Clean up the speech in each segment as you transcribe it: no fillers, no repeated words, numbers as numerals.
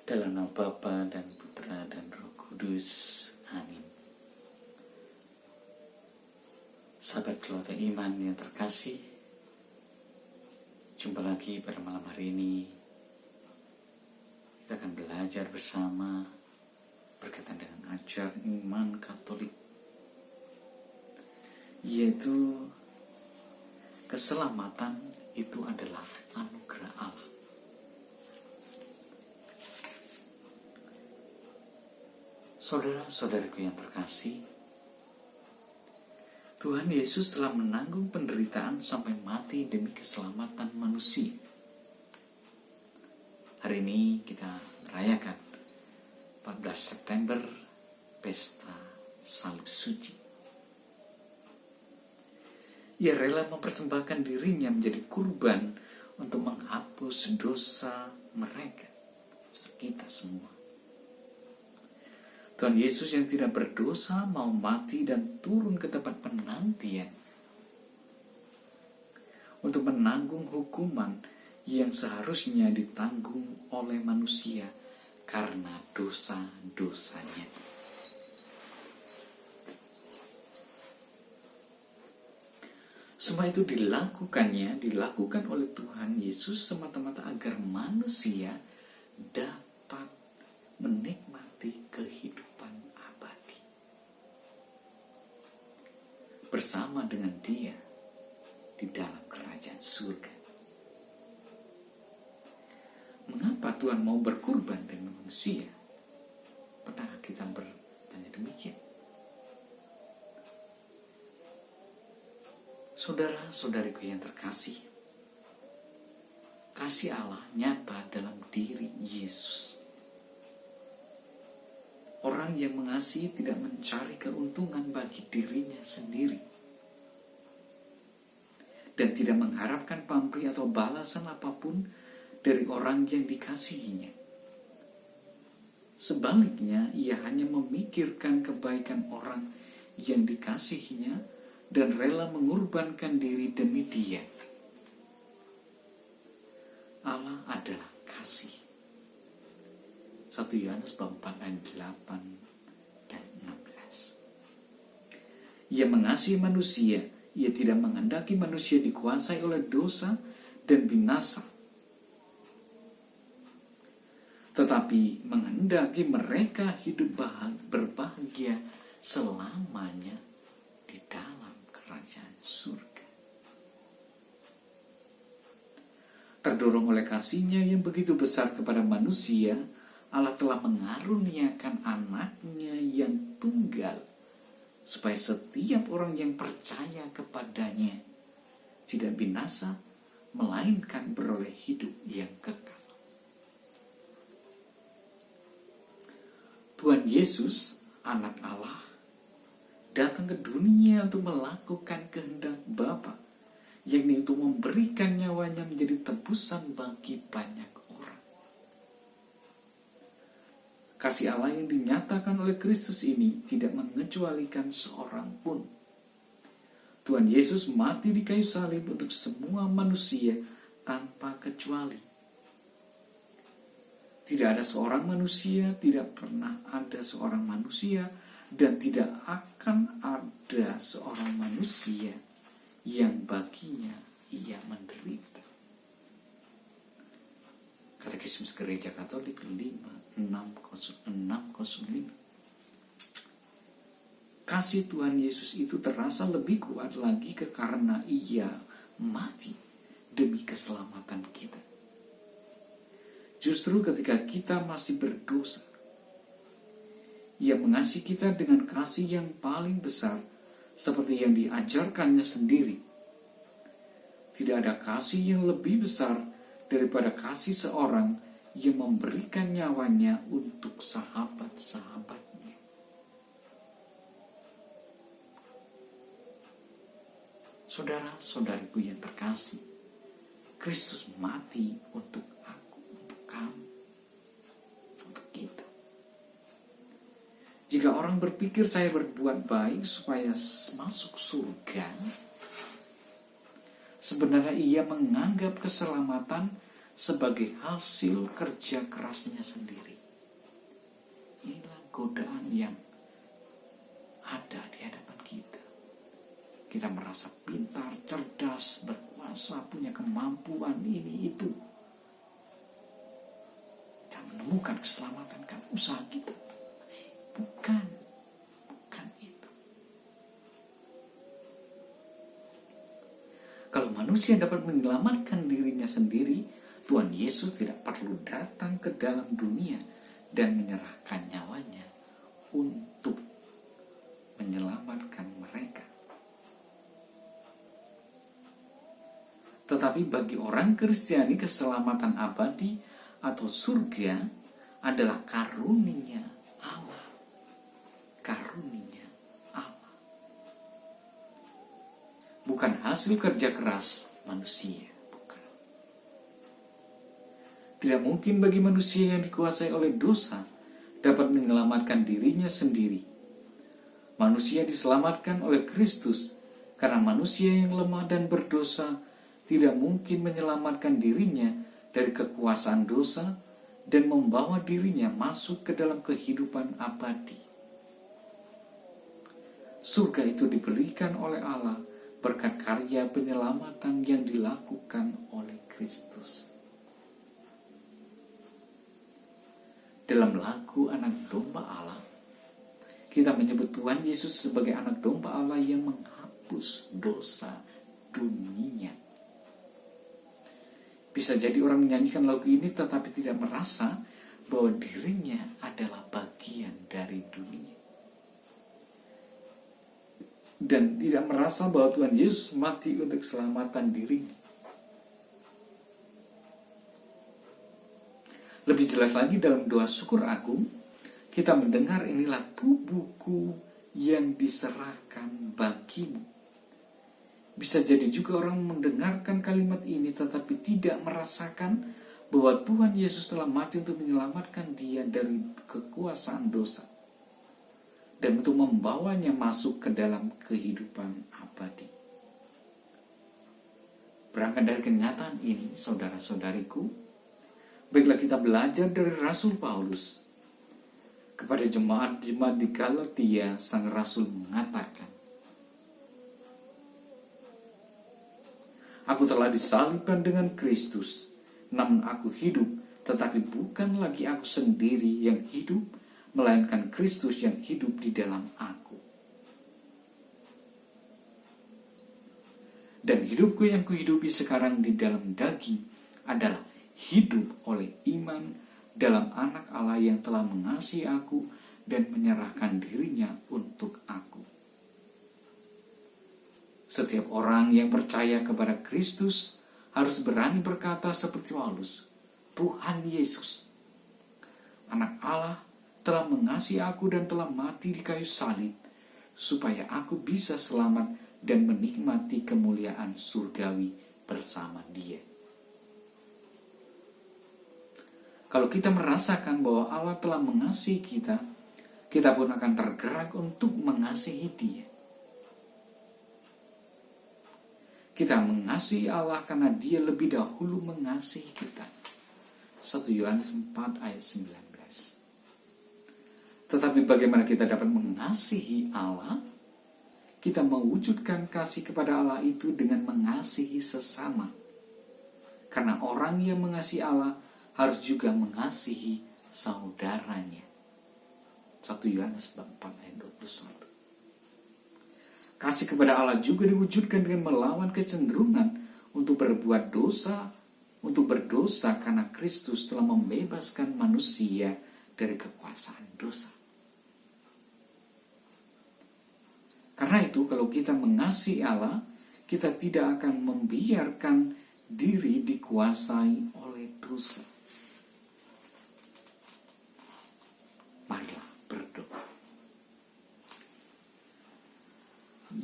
Dalam nama Bapa dan Putra dan Roh Kudus. Amin. Sahabat keluarga iman yang terkasih, jumpa lagi pada malam hari ini. Kita akan belajar bersama berkaitan dengan ajaran iman Katolik, yaitu keselamatan itu adalah anugerah Allah. Saudara-saudariku yang terkasih, Tuhan Yesus telah menanggung penderitaan sampai mati demi keselamatan manusia. Hari ini kita merayakan 14 September, Pesta Salib Suci. Ia rela mempersembahkan dirinya menjadi kurban untuk menghapus dosa mereka, dosa kita semua. Tuhan Yesus yang tidak berdosa mau mati dan turun ke tempat penantian untuk menanggung hukuman yang seharusnya ditanggung oleh manusia karena dosa-dosanya. Semua itu dilakukan oleh Tuhan Yesus semata-mata agar manusia dapat menikmati kehidupan abadi bersama dengan Dia di dalam kerajaan surga. Mengapa Tuhan mau berkorban dengan manusia? Pernah kita bertanya demikian? Saudara-saudariku yang terkasih, kasih Allah nyata dalam diri Yesus. Orang yang mengasihi tidak mencari keuntungan bagi dirinya sendiri dan tidak mengharapkan pamrih atau balasan apapun dari orang yang dikasihinya. Sebaliknya, ia hanya memikirkan kebaikan orang yang dikasihinya dan rela mengorbankan diri demi dia. Allah adalah kasih. 1 Yohanes 4 ayat 8 dan 16. Ia mengasihi manusia, ia tidak menghendaki manusia dikuasai oleh dosa dan binasa, tetapi menghendaki mereka hidup berbahagia selamanya di dalam kerajaan surga. Terdorong oleh kasih-Nya yang begitu besar kepada manusia, Allah telah mengaruniakan anaknya yang tunggal supaya setiap orang yang percaya kepadanya tidak binasa, melainkan beroleh hidup yang kekal. Tuhan Yesus, anak Allah, datang ke dunia untuk melakukan kehendak Bapa, yakni untuk memberikan nyawanya menjadi tebusan bagi banyak orang. Kasih Allah yang dinyatakan oleh Kristus ini tidak mengecualikan seorang pun. Tuhan Yesus mati di kayu salib untuk semua manusia tanpa kecuali. Tidak ada seorang manusia, tidak pernah ada seorang manusia, dan tidak akan ada seorang manusia yang baginya ia menderita. Katekismus Gereja Katolik 605. Kasih Tuhan Yesus itu terasa lebih kuat lagi karena ia mati demi keselamatan kita. Justru ketika kita masih berdosa, ia mengasihi kita dengan kasih yang paling besar seperti yang diajarkannya sendiri. Tidak ada kasih yang lebih besar daripada kasih seorang yang memberikan nyawanya untuk sahabat-sahabatnya. Saudara-saudariku yang terkasih, Kristus mati untuk aku, untuk kamu, untuk kita. Jika orang berpikir saya berbuat baik supaya masuk surga, sebenarnya ia menganggap keselamatan sebagai hasil kerja kerasnya sendiri. Inilah godaan yang ada di hadapan kita. Kita merasa pintar, cerdas, berkuasa, punya kemampuan ini itu. Kita menemukan keselamatan karena usaha kita. Bukan itu. Kalau manusia dapat menyelamatkan dirinya sendiri, Tuhan Yesus tidak perlu datang ke dalam dunia dan menyerahkan nyawanya untuk menyelamatkan mereka. Tetapi bagi orang Kristiani, keselamatan abadi atau surga adalah karunia Allah. Karunia Allah. Bukan hasil kerja keras manusia. Bukan. Tidak mungkin bagi manusia yang dikuasai oleh dosa dapat menyelamatkan dirinya sendiri. Manusia diselamatkan oleh Kristus karena manusia yang lemah dan berdosa tidak mungkin menyelamatkan dirinya dari kekuasaan dosa dan membawa dirinya masuk ke dalam kehidupan abadi. Surga itu diberikan oleh Allah berkat karya penyelamatan yang dilakukan oleh Kristus. Dalam lagu Anak Domba Allah, kita menyebut Tuhan Yesus sebagai anak domba Allah yang menghapus dosa dunia. Bisa jadi orang menyanyikan lagu ini tetapi tidak merasa bahwa dirinya adalah bagian dari dunia. Dan tidak merasa bahwa Tuhan Yesus mati untuk keselamatan dirinya. Lebih jelas lagi dalam doa syukur agung, kita mendengar inilah tubuhku yang diserahkan bagimu. Bisa jadi juga orang mendengarkan kalimat ini tetapi tidak merasakan bahwa Tuhan Yesus telah mati untuk menyelamatkan dia dari kekuasaan dosa dan untuk membawanya masuk ke dalam kehidupan abadi. Berangkat dari kenyataan ini, saudara-saudariku, baiklah kita belajar dari Rasul Paulus. Kepada jemaat-jemaat di Galatia, sang Rasul mengatakan, Aku telah disalibkan dengan Kristus, namun aku hidup, tetapi bukan lagi aku sendiri yang hidup, melainkan Kristus yang hidup di dalam aku. Dan hidupku yang kuhidupi sekarang di dalam daging adalah hidup oleh iman dalam anak Allah yang telah mengasihi aku dan menyerahkan dirinya untuk aku. Setiap orang yang percaya kepada Kristus harus berani berkata seperti Paulus, Tuhan Yesus, anak Allah, telah mengasihi aku dan telah mati di kayu salib, supaya aku bisa selamat dan menikmati kemuliaan surgawi bersama Dia. Kalau kita merasakan bahwa Allah telah mengasihi kita, kita pun akan tergerak untuk mengasihi Dia. Kita mengasihi Allah karena Dia lebih dahulu mengasihi kita. 1 Yohanes 4 ayat 19. Tetapi bagaimana kita dapat mengasihi Allah? Kita mewujudkan kasih kepada Allah itu dengan mengasihi sesama. Karena orang yang mengasihi Allah harus juga mengasihi saudaranya. 1 Yohanes 4 ayat 21. Kasih kepada Allah juga diwujudkan dengan melawan kecenderungan untuk berbuat dosa, untuk berdosa karena Kristus telah membebaskan manusia dari kekuasaan dosa. Karena itu, kalau kita mengasihi Allah, kita tidak akan membiarkan diri dikuasai oleh dosa. Marilah berdoa.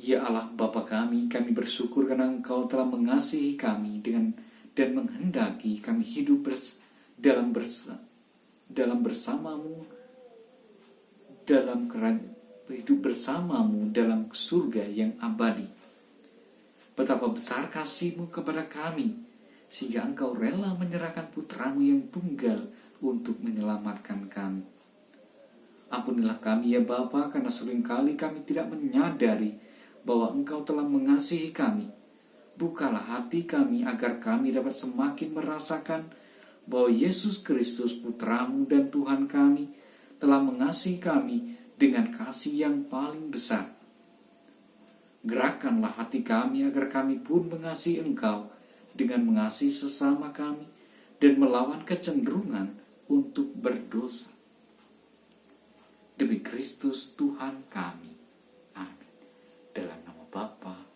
Ya Allah Bapa kami bersyukur karena Engkau telah mengasihi kami dan menghendaki kami hidup hidup bersamamu dalam surga yang abadi. Betapa besar kasih-Mu kepada kami, sehingga Engkau rela menyerahkan putramu yang tunggal untuk menyelamatkan kami. Ampunilah kami ya Bapa, karena seringkali kami tidak menyadari bahwa Engkau telah mengasihi kami. Bukalah hati kami agar kami dapat semakin merasakan bahwa Yesus Kristus putramu dan Tuhan kami telah mengasihi kami dengan kasih yang paling besar. Gerakkanlah hati kami agar kami pun mengasihi Engkau dengan mengasihi sesama kami dan melawan kecenderungan untuk berdosa. Demi Kristus Tuhan kami. Amin. Dalam nama Bapa